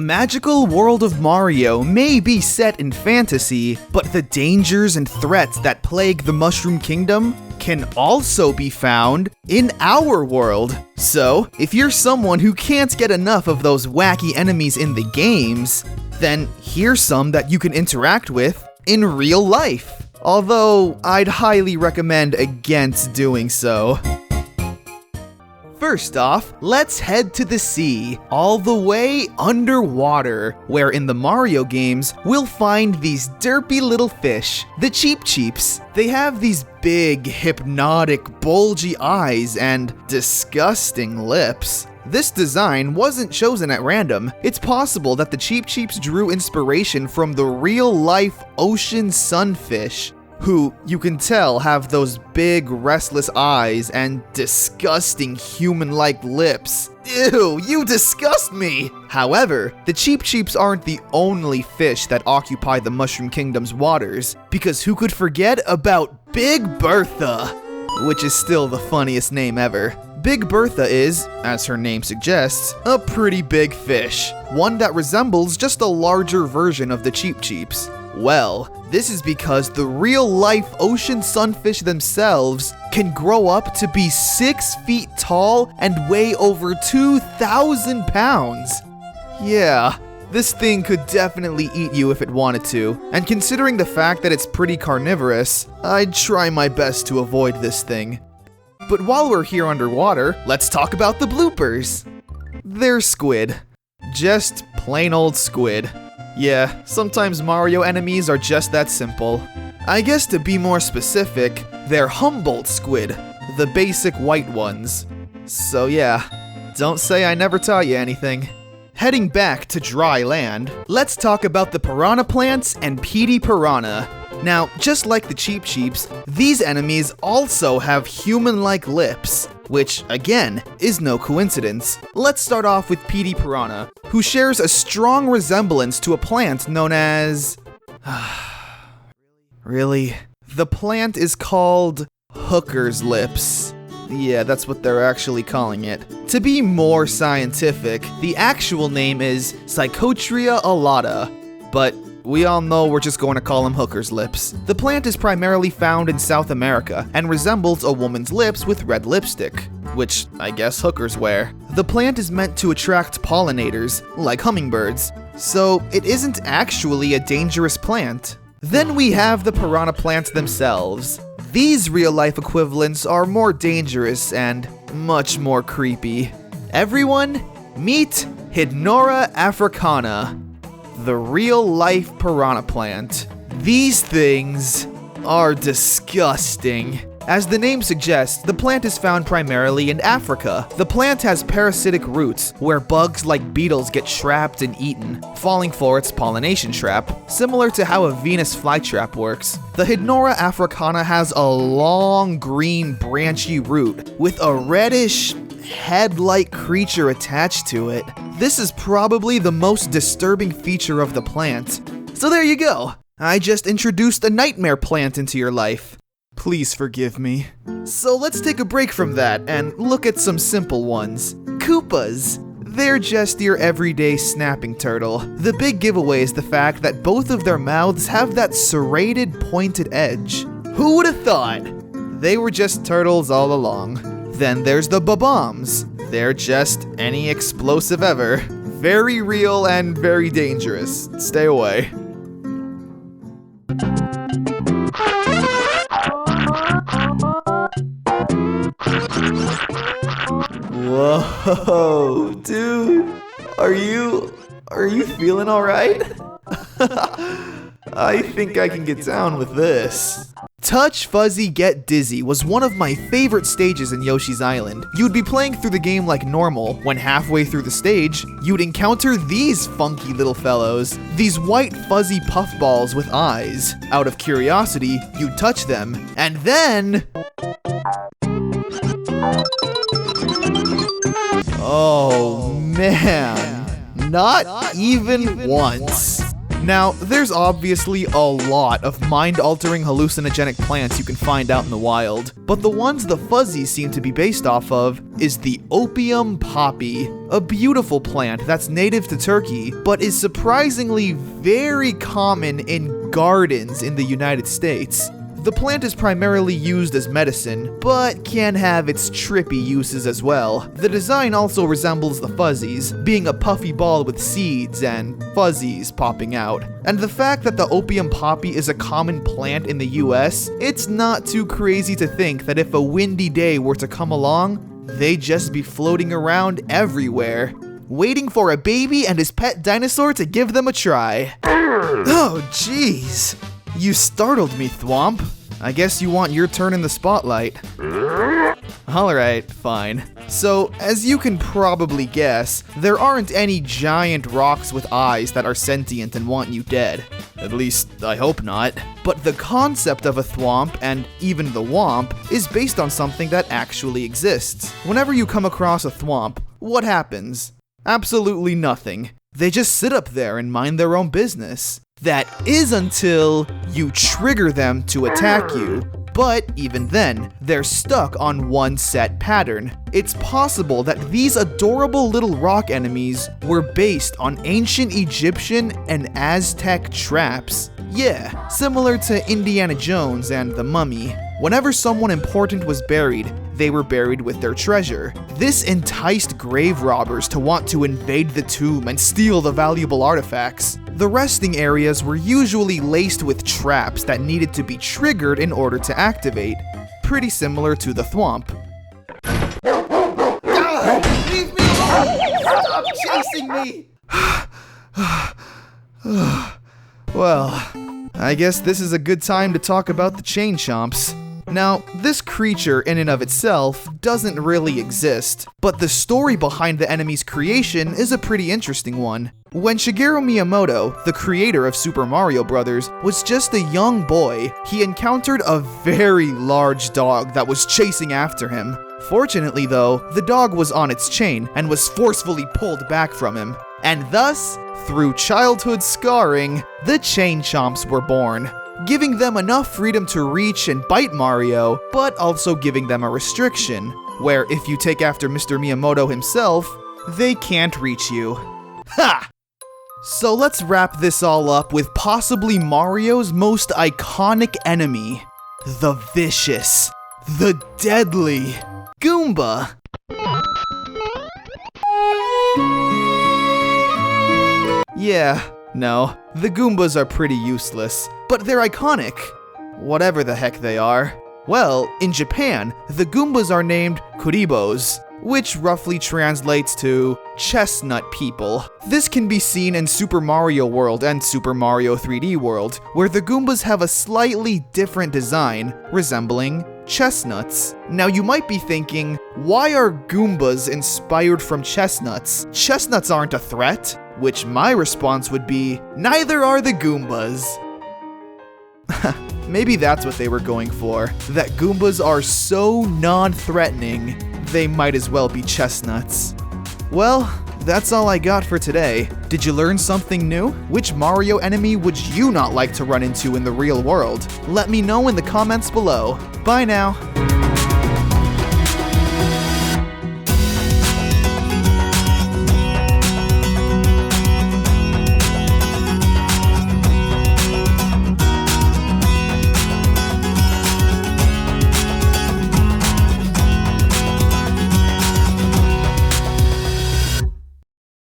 magical world of Mario may be set in fantasy, but the dangers and threats that plague the Mushroom Kingdom can also be found in our world. So, if you're someone who can't get enough of those wacky enemies in the games, then here's some that you can interact with in real life. Although, I'd highly recommend against doing so. First off, let's head to the sea, all the way underwater, where in the Mario games, we'll find these derpy little fish, the Cheep Cheeps. They have these big, hypnotic, bulgy eyes and disgusting lips. This design wasn't chosen at random. It's possible that the Cheep Cheeps drew inspiration from the real-life ocean sunfish, who, you can tell, have those big, restless eyes and disgusting human-like lips. Ew, you disgust me! However, the Cheep Cheeps aren't the only fish that occupy the Mushroom Kingdom's waters, because who could forget about Big Bertha? Which is still the funniest name ever. Big Bertha is, as her name suggests, a pretty big fish, one that resembles just a larger version of the Cheep Cheeps. Well, this is because the real-life ocean sunfish themselves can grow up to be 6 feet tall and weigh over 2,000 pounds. Yeah, this thing could definitely eat you if it wanted to, and considering the fact that it's pretty carnivorous, I'd try my best to avoid this thing. But while we're here underwater, let's talk about the bloopers. They're squid. Just plain old squid. Yeah, sometimes Mario enemies are just that simple. I guess to be more specific, they're Humboldt squid, the basic white ones. So yeah, don't say I never taught you anything. Heading back to dry land, let's talk about the Piranha Plants and Petey Piranha. Now, just like the Cheep Cheeps, these enemies also have human-like lips, which, again, is no coincidence. Let's start off with Petey Piranha, who shares a strong resemblance to a plant known as... Really? The plant is called hooker's lips. Yeah, that's what they're actually calling it. To be more scientific, the actual name is Psychotria alata, but we all know we're just going to call them hooker's lips. The plant is primarily found in South America and resembles a woman's lips with red lipstick, which I guess hookers wear. The plant is meant to attract pollinators, like hummingbirds, so it isn't actually a dangerous plant. Then we have the piranha plants themselves. These real-life equivalents are more dangerous and much more creepy. Everyone, meet Hydnora africana, the real-life piranha plant. These things are disgusting. As the name suggests, the plant is found primarily in Africa. The plant has parasitic roots, where bugs like beetles get trapped and eaten, falling for its pollination trap, similar to how a Venus flytrap works. The Hydnora africana has a long green branchy root with a reddish head-like creature attached to it. This is probably the most disturbing feature of the plant. So there you go. I just introduced a nightmare plant into your life. Please forgive me. So let's take a break from that and look at some simple ones. Koopas. They're just your everyday snapping turtle. The big giveaway is the fact that both of their mouths have that serrated, pointed edge. Who would have thought? They were just turtles all along. Then there's the Bob-ombs. They're just any explosive ever. Very real and very dangerous. Stay away. Whoa, dude. Are you feeling alright? I think I can get down with this. Touch Fuzzy Get Dizzy was one of my favorite stages in Yoshi's Island. You'd be playing through the game like normal. When halfway through the stage, you'd encounter these funky little fellows. These white fuzzy puffballs with eyes. Out of curiosity, you'd touch them. And then... oh man, not even once. Now, there's obviously a lot of mind-altering hallucinogenic plants you can find out in the wild, but the ones the Fuzzies seem to be based off of is the opium poppy, a beautiful plant that's native to Turkey, but is surprisingly very common in gardens in the United States. The plant is primarily used as medicine, but can have its trippy uses as well. The design also resembles the Fuzzies, being a puffy ball with seeds and fuzzies popping out. And the fact that the opium poppy is a common plant in the US, it's not too crazy to think that if a windy day were to come along, they'd just be floating around everywhere, waiting for a baby and his pet dinosaur to give them a try. Oh jeez. You startled me, Thwomp. I guess you want your turn in the spotlight. Alright, fine. So, as you can probably guess, there aren't any giant rocks with eyes that are sentient and want you dead. At least, I hope not. But the concept of a thwomp, and even the womp, is based on something that actually exists. Whenever you come across a thwomp, what happens? Absolutely nothing. They just sit up there and mind their own business. That is until you trigger them to attack you. But even then, they're stuck on one set pattern. It's possible that these adorable little rock enemies were based on ancient Egyptian and Aztec traps. Yeah, similar to Indiana Jones and the Mummy. Whenever someone important was buried, they were buried with their treasure. This enticed grave robbers to want to invade the tomb and steal the valuable artifacts. The resting areas were usually laced with traps that needed to be triggered in order to activate, pretty similar to the thwomp. Leave me alone! Stop chasing me! Well, I guess this is a good time to talk about the chain chomps. Now, this creature in and of itself doesn't really exist, but the story behind the enemy's creation is a pretty interesting one. When Shigeru Miyamoto, the creator of Super Mario Bros., was just a young boy, he encountered a very large dog that was chasing after him. Fortunately though, the dog was on its chain and was forcefully pulled back from him. And thus, through childhood scarring, the chain chomps were born, giving them enough freedom to reach and bite Mario, but also giving them a restriction, where if you take after Mr. Miyamoto himself, they can't reach you. Ha! So let's wrap this all up with possibly Mario's most iconic enemy, the vicious, the deadly Goomba. Yeah, no, the Goombas are pretty useless, but they're iconic. Whatever the heck they are. Well, in Japan, the Goombas are named Kuribos, which roughly translates to chestnut people. This can be seen in Super Mario World and Super Mario 3D World, where the Goombas have a slightly different design, resembling chestnuts. Now you might be thinking, why are Goombas inspired from chestnuts? Chestnuts aren't a threat. Which my response would be, neither are the Goombas. Maybe that's what they were going for, that Goombas are so non-threatening, they might as well be chestnuts. Well, that's all I got for today. Did you learn something new? Which Mario enemy would you not like to run into in the real world? Let me know in the comments below. Bye now.